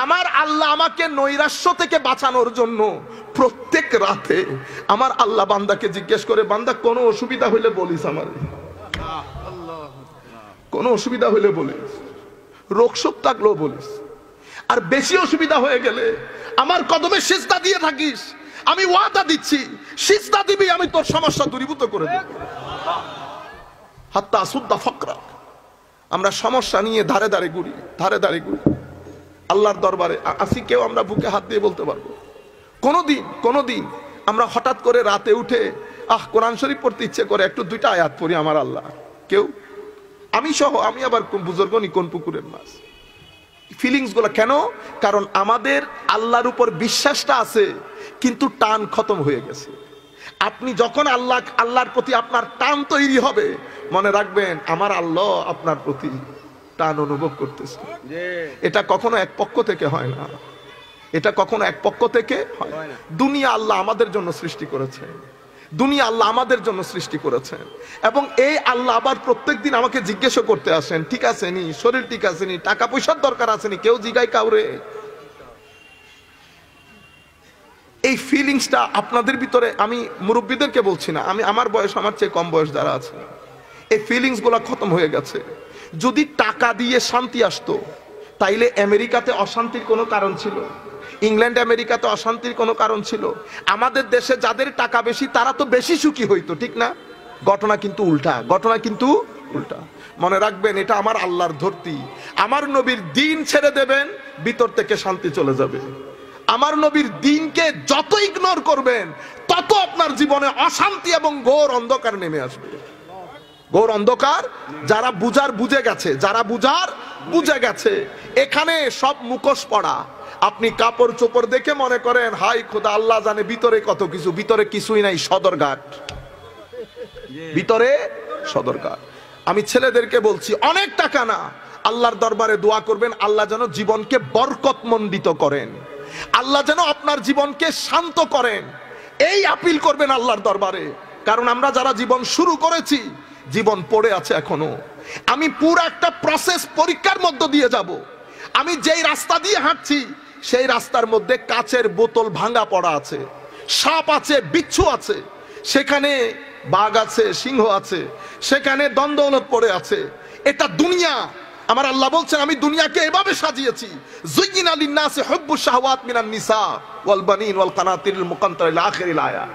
আমার আল্লাহ আমাকে নৈরাশ্য থেকে বাঁচানোর জন্য প্রত্যেক রাতে আমার আল্লাহ বান্দাকে জিজ্ঞেস করে, বান্দা কোনো অসুবিধা হইলে বলিস, আমার কোনো অসুবিধা হইলে বলিস, রোগ শোক থাকলেও বলিস, আর বেশি অসুবিধা হয়ে গেলে আমার কদমে সিজদা দিয়ে থাকিস, আমি ওয়াদা দিচ্ছি সিজদা দিবি, আমি তোর সমস্যা দূরীভূত করে দেব। হাত্তা সুদ্দা ফকরা। আমরা সমস্যা নিয়ে ধারে ধারে ঘুরি, ধারে ধারে ঘুরি। আল্লাহর দরবারে আসি কেউ আমরা বুকে হাত দিয়ে বলতে পারবো? কোনদিন আমরা হঠাৎ করে রাতে উঠে কোরআন শরীফ পড়তে ইচ্ছে করে একটু দুইটা আয়াত পড়ি আমার আল্লাহ? কেউ? আমি সহ, আমি আবার বুজুর্গ নি কোন পুকুরের মাছ। ফিলিংস গুলো কেন? কারণ আমাদের আল্লাহর উপর বিশ্বাসটা আছে কিন্তু টান খতম হয়ে গেছে। আপনি যখন আল্লাহর প্রতি আপনার টান তৈরি হবে, মনে রাখবেন আমার আল্লাহ আপনার প্রতি টান অনুভব করতেছে। এটা কখনো এক পক্ষ থেকে হয় না, এটা কখনো এক পক্ষ থেকে হয় না। দুনিয়া আল্লাহ আমাদের জন্য সৃষ্টি করেছেন, দুনিয়া আল্লাহ আমাদের জন্য সৃষ্টি করেছেন, এবং এই আল্লাহ আবার প্রত্যেকদিন আমাকে জিজ্ঞাসা করতে আসেন, ঠিক আছে নি, শরীর ঠিক আছে নি, টাকা পয়সার দরকার আছে নি? কেউ জিগায় কাউরে? এই ফিলিংসটা আপনাদের ভিতরে, আমি মুরব্বীদেরকে বলছি না, আমি আমার বয়স, আমার চেয়ে কম বয়স যারা আছে, এই ফিলিংস গুলা খতম হয়ে গেছে। যদি টাকা দিয়ে শান্তি আসতো তাইলে আমেরিকাতে অশান্তির কোনো কারণ ছিল? ইংল্যান্ড আমেরিকাতে অশান্তির কোনো কারণ ছিল? আমাদের দেশে যাদের টাকা বেশি তারা তো বেশি সুখী হইতো, ঠিক না? ঘটনা কিন্তু উল্টা, ঘটনা কিন্তু উল্টা। মনে রাখবেন এটা আমার আল্লাহর ধরতি। আমার নবীর দিন ছেড়ে দেবেন, ভিতর থেকে শান্তি চলে যাবে। আমার নবীর দিনকে যত ইগনোর করবেন তত আপনার জীবনে অশান্তি এবং ঘোর অন্ধকার নেমে আসবে। ঘোর অন্ধকার। যারা বুঝার বুঝে গেছে, যারা বুঝার বুঝে গেছে। এখানে সব মুখোশ পড়া। আপনি কাপড় চোপড় দেখে মনে করেন হাই খোদা আল্লাহ জানে ভিতরে কত কিছু। ভিতরে কিছুই নাই, সদরঘাট, ভিতরে সদরঘাট। আমি ছেলেদেরকে বলছি অনেক টাকা না, আল্লাহর দরবারে দোয়া করবেন আল্লাহ যেন জীবনকে বরকতমণ্ডিত করেন, আল্লাহ যেন আপনার জীবনকে শান্ত করেন। এই আপিল করবেন আল্লাহর দরবারে। কারণ আমরা যারা জীবন শুরু করেছি, জীবন পড়ে আছে এখনো। আমি পুরো একটা প্রসেস পরীক্ষার মধ্য দিয়ে যাব। আমি যেই রাস্তা দিয়ে হাঁটছি সেই রাস্তার মধ্যে কাচের বোতল ভাঙা পড়া আছে, সাপ আছে, বিচ্ছু আছে, সেখানে বাঘ আছে, সিংহ আছে, সেখানে দ্বন্দ্বলত পড়ে আছে। এটা দুনিয়া। আমার আল্লাহ বলছেন আমি দুনিয়াকে এভাবে সাজিয়েছি, যুয়িনা লিন-নাসি হুব্বুশ শাহওয়াত মিনান নিসা ওয়াল বানিন ওয়াল কানাতিরিল মুকান্তারা ইলা আখিরিল আয়া।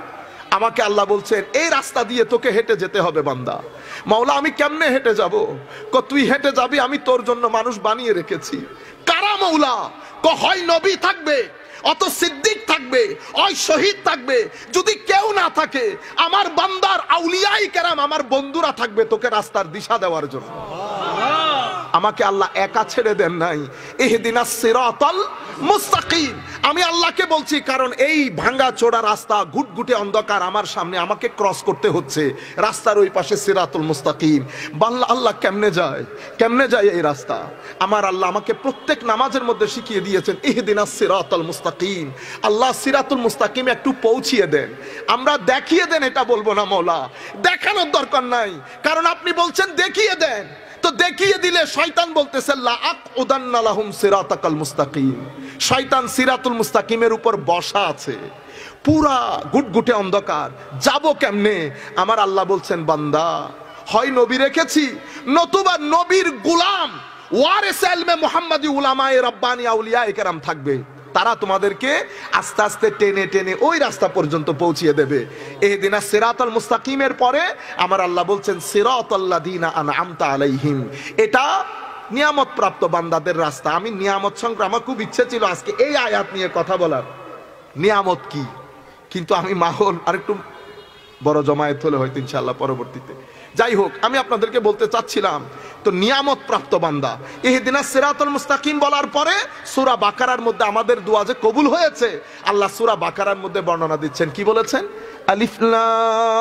আমাকে আল্লাহ বলছেন এই রাস্তা দিয়ে তোকে হেঁটে যেতে হবে বান্দা। মাওলা আমি কেমনে হেঁটে যাব? তুই হেঁটে যাবি, আমি তোর জন্য মানুষ বানিয়ে রেখেছি। কারা মাওলা? হয় নবী থাকবে, অত সিদ্দিক থাকবে, হয় শহীদ থাকবে। যদি কেউ না থাকে আমার বান্দার আউলিয়াই কেরাম, আমার বন্ধুরা থাকবে তোকে রাস্তার দিশা দেওয়ার জন্য। আমাকে আল্লাহ একা ছেড়ে দেন নাই। ইহদিনাস সিরাতাল মুস্তাকিম। আমি আল্লাহকে বলছি কারণ এই ভাঙা চোরা রাস্তা, ঘুটঘুটে অন্ধকার আমার সামনে, আমাকে ক্রস করতে হচ্ছে। রাস্তার ওই পাশে সিরাতুল মুস্তাকিম। বাংলা আল্লাহ কেমনে যায়, কেমনে যায় এই রাস্তা? আমার আল্লাহ আমাকে প্রত্যেক নামাজের মধ্যে শিখিয়ে দিয়েছেন ইহদিনাস সিরাতাল মুস্তাকিম। আল্লাহ সিরাতুল মুস্তাকিম একটু পৌঁছিয়ে দেন। আমরা দেখিয়ে দেন এটা বলবো না মওলা, দেখানোর দরকার নাই। কারণ আপনি বলছেন দেখিয়ে দেন, তো দেখিয়ে দিলে শয়তান বলতেছে লা আকুদান্না লাহুম সিরাতাকাল মুস্তাকিম। শয়তান সিরাতুল মুস্তাকিমের উপর বসা আছে, পুরা গুটগুটে অন্ধকার, যাব কেমনে? আমার আল্লাহ বলছেন বান্দা হয় নবী রেখেছি, নতুবা নবীর গোলাম ওয়ারিসে ইলমে মুহাম্মাদি উলামায়ে রাব্বানি আউলিয়ায়ে কেরাম থাকবে। তারা তোমাদেরকে আস্তে আস্তে টেনে টেনে ওই রাস্তা পর্যন্ত পৌঁছিয়ে দেবে। ইহদিনাস সিরাতাল মুস্তাকিমের পরে আমার আল্লাহ বলছেন সিরাতাল্লাযীনা আনআমতা আলাইহিম। এটা নিয়ামত প্রাপ্ত বান্দাদের রাস্তা। আমি নিয়ামত সংক্রান্ত, আমার খুব ইচ্ছে ছিল আজকে এই আয়াত নিয়ে কথা বলার, নিয়ামত কি, কিন্তু আমি মাহল আরেকটু বড় জমায়েত হলে হয়তো ইনশাআল্লাহ পরবর্তীতে। যাই হোক, আমি আপনাদেরকে বলতে চাচ্ছিলাম তো নিয়ামত প্রাপ্ত বান্দা। ইহদিনাস সিরাতাল মুস্তাকিম বলার পরে সূরা বাকারার মধ্যে আমাদের দোয়া যে কবুল হয়েছে, আল্লাহ সূরা বাকারার মধ্যে বর্ণনা দিচ্ছেন। কি বলেছেন? আলিফ লাম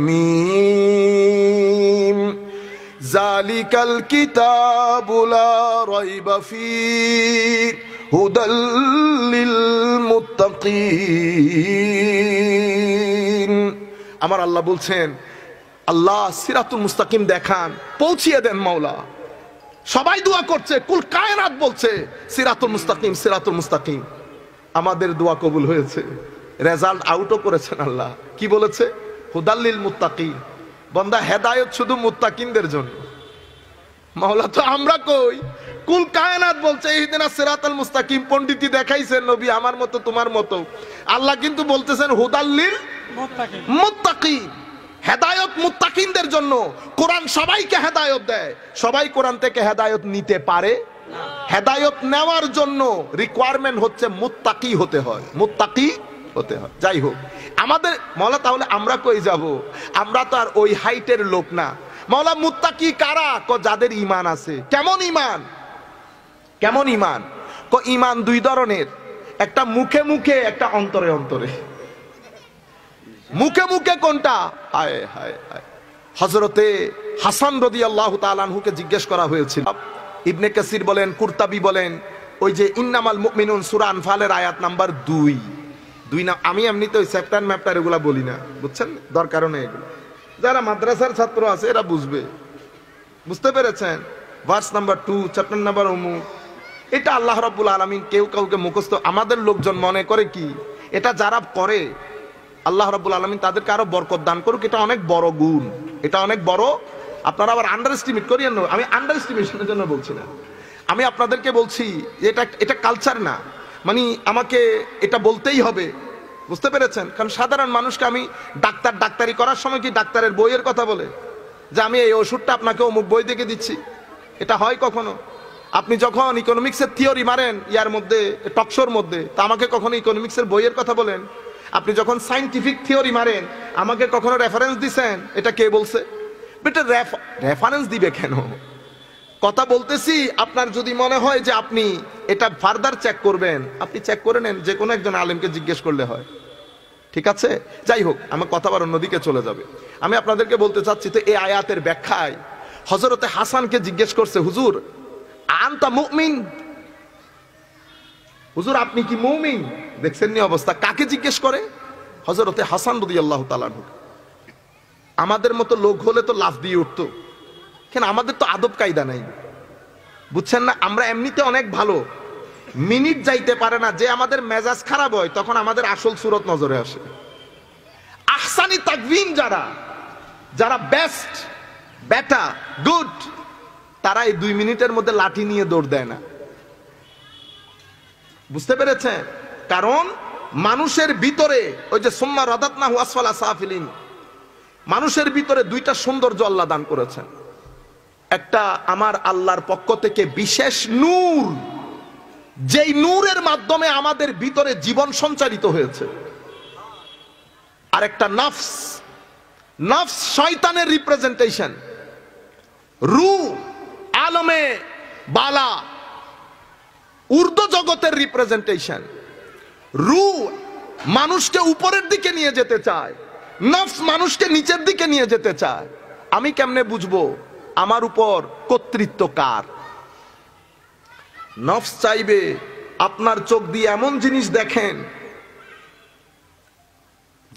মিম যালিকাল কিতাবু লা রাইবা ফীহি হুদাল লিল মুত্তাকিন। আমার আল্লাহ বলছেন আল্লাহ সিরাতুল মুস্তাকিম দেখান, পৌঁছিয়ে দেন মাওলা। সবাই দোয়া করছে, কুল কায়নাত বলছে সিরাতুল মুস্তাকিম, সিরাতুল মুস্তাকিম। আমাদের দোয়া কবুল হয়েছে, রেজাল্ট আউটও করেছেন আল্লাহ। কি বলেছে? হুদাল্লিল মুত্তাকিন। বান্দা, হেদায়েত শুধু মুত্তাকিনদের জন্য। মাওলা তো আমরা কই, কুল কায়নাত বলছে ইহদিনাস সিরাতাল মুস্তাকিম। পণ্ডিতি দেখাইছেন নবী আমার মতো তোমার মতো, আল্লাহ কিন্তু বলতেছেন হুদাল্লিল মুত্তাকিন। হেদায়েত মুত্তাকিনদের জন্য। কোরআন সবাইকে হেদায়েত দেয়, সবাই কোরআন থেকে হেদায়েত নিতে পারে না। হেদায়েত নেওয়ার জন্য রিকোয়ারমেন্ট হচ্ছে মুত্তাকি হতে হয়, মুত্তাকি হতে হয়। যাই হোক, আমাদের মাওলা তাহলে আমরা কই যাব? আমরা তো আর ওই হাইটের লোক না। মাওলা মুত্তাকি কারা? যাদের ঈমান আছে। কেমন ঈমান? কেমন ঈমান? ঈমান দুই ধরনের, একটা মুখে মুখে, একটা অন্তরে অন্তরে। মুখে মুখে কোনটা? হায় হায় হায়। হযরতে হাসান রাদিয়াল্লাহু তাআলা আনহুকে জিজ্ঞেস করা হয়েছিল। ইবনে কাসির বলেন, কুরতাবি বলেন, ওই যে ইন্নামাল মুমিনুন সূরা আনফালের আয়াত নাম্বার 2 না। আমি এমনিতে ওই চ্যাপ্টার ম্যাপ্টার এগুলা বলি না, বুঝছেন? দরকারও নেই এগুলো। যারা মাদ্রাসার ছাত্র আছে এরা বুঝবে, বুঝতে পেরেছেন? ভার্স নাম্বার 2, চ্যাপ্টার নাম্বার অমুক। এটা আল্লাহ রাব্বুল আলামিন কেউ কাউকে মুখস্থ, আমাদের লোকজন মনে করে কি এটা যারা করে আল্লাহ রাব্বুল আলামিন তাদেরকে আরো বরকত দান করুক। এটা অনেক বড় গুণ, এটা অনেক বড়। আপনারা আবার আন্ডার এস্টিমেট করিয়েন না। আমি আন্ডার এস্টিমেশনের জন্য বলছি না, আমি আপনাদেরকে বলছি এটা কালচার না, মানে আমাকে এটা বলতেই হবে, বুঝতে পেরেছেন? কারণ সাধারণ মানুষকে আমি ডাক্তারি করার সময় কি ডাক্তারের বইয়ের কথা বলে যে আমি এই ওষুধটা আপনাকে অমুক বই থেকে দিচ্ছি? এটা হয় কখনো? আপনি যখন ইকোনমিক্সের থিওরি মারেন ইয়ার মধ্যে, টকশোর মধ্যে, তা আমাকে কখনো ইকোনমিক্সের বইয়ের কথা বলেন? আপনি যখন সায়েন্টিফিক থিওরি মারেন আমাকে কখনো রেফারেন্স দিছেন? এটা কে বলছে? বেটা রেফারেন্স দিবে কেন? কথা বলতেছি, আপনার যদি মনে হয় যে আপনি এটা ফার্দার চেক করবেন, আপনি চেক করে নেন, যে কোনো একজন আলেমকে জিজ্ঞেস করলে হয়, ঠিক আছে? যাই হোক, আমার কথা আবার অন্যদিকে চলে যাবে। আমি আপনাদেরকে বলতে চাচ্ছি, তো এই আয়াতের ব্যাখ্যায় হযরতে হাসানকে জিজ্ঞেস করছে, হুজুর আনতা মুমিন, হুজুর আপনি কি মুমিন? দেখছেন নি অবস্থা? কাকে জিজ্ঞেস করে? হযরতে হাসান রাদিয়াল্লাহু তাআলা আনহু। আমাদের মতো লোক হলে তো লাফ দিয়ে উঠতো, কেন? আমাদের তো আদব কায়দা নাই, বুঝছেন না? আমরা এমনিতে অনেক ভালো, মিনিট যাইতে পারে না যে আমাদের মেজাজ খারাপ হয় তখন আমাদের আসল সুরত নজরে আসে। আহসানি তাকওয়িম যারা বেস্ট, বেটা, গুড, তারা এই 2 মিনিটের মধ্যে লাঠি নিয়ে দৌড় দেয় না, বুঝতে পেরেছেন? কারণ মানুষের ভিতরে ওই যে সুম্মা রাদাতনাহু আসফালা সাফিলিন, মানুষের ভিতরে 2টা সৌন্দর্য আল্লাহ দান করেছেন। একটা আমার আল্লাহর পক্ষ থেকে বিশেষ নূর, যেই নূরের মাধ্যমে আমাদের ভিতরে জীবন সঞ্চারিত হয়েছে। আর একটা নফস শয়তানের রিপ্রেজেন্টেশন, রূহ আলমে বালা ঊর্ধ্ব জগতের রিপ্রেজেন্টেশন। রূহ মানুষকে উপরের দিকে নিয়ে যেতে চায়, নফস মানুষকে নিচের দিকে নিয়ে যেতে চায়। আমি কেমনে বুঝবো আমার উপর কর্তৃত্ব কার? নফস চাইবে আপনার চোখ দিয়ে এমন জিনিস দেখেন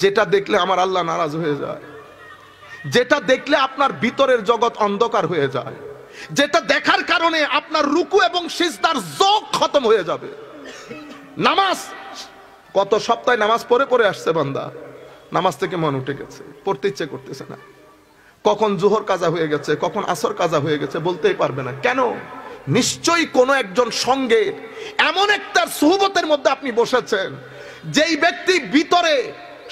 যেটা দেখলে আমার আল্লাহ নারাজ হয়ে যায়, যেটা দেখলে আপনার ভিতরের জগৎ অন্ধকার হয়ে যায়, যেটা দেখার কারণে আপনার রুকু এবং সিজদার যোগ খতম হয়ে যাবে। নামাজ, কত সপ্তাহে নামাজ পড়ে আসছে বান্দা, নামাজ থেকে মন উঠে গেছে, পড়তে ইচ্ছে করতেছে না। কখন জোহর কাজা হয়ে গেছে, কখন আসর কাজা হয়ে গেছে বলতেই পারবে না। কেন? নিশ্চয়ই কোনো একজন সঙ্গে এমন একটা সুহবতের মধ্যে আপনি বসেছেন, যেই ব্যক্তি ভিতরে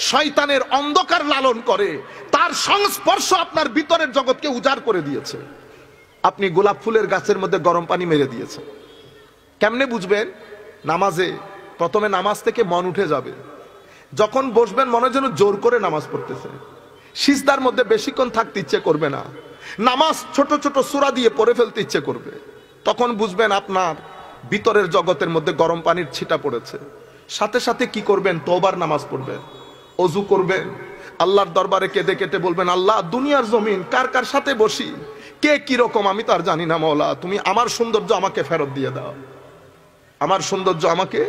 শয়তানের অন্ধকার লালন করে, তার সংস্পর্শ আপনার ভিতরের জগৎকে উজাড় করে দিয়েছে। আপনি গোলাপ ফুলের গাছের মধ্যে গরম পানি মেরে দিয়েছেন। কেমনে বুঝবেন? নামাজে প্রথমে নামাজ থেকে মন উঠে যাবে, যখন বসবেন মনে যেন জোর করে নামাজ পড়তেছে, সিজদার মধ্যে বেশিক্ষণ থাকতে ইচ্ছে করবে না, নামাজ ছোট ছোট সূরা দিয়ে পড়ে ফেলতে ইচ্ছে করবে। তখন বুঝবেন আপনার ভিতরের জগতের মধ্যে গরম পানির ছিটা পড়েছে। সাথে সাথে কি করবেন? তওবার নামাজ পড়বেন, ওযু করবেন, আল্লাহর দরবারে কেঁদে কেটে বলবেন, আল্লাহ দুনিয়ার জমিন কার কার সাথে বসি, কে কি রকম আমি তো আর জানি না, মওলা তুমি আমার সৌন্দর্য আমাকে ফেরত দিয়ে দাও, আমার সৌন্দর্য আমাকে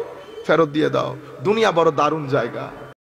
ফেরত দিয়ে দাও। দুনিয়া বড় দারুণ জায়গা,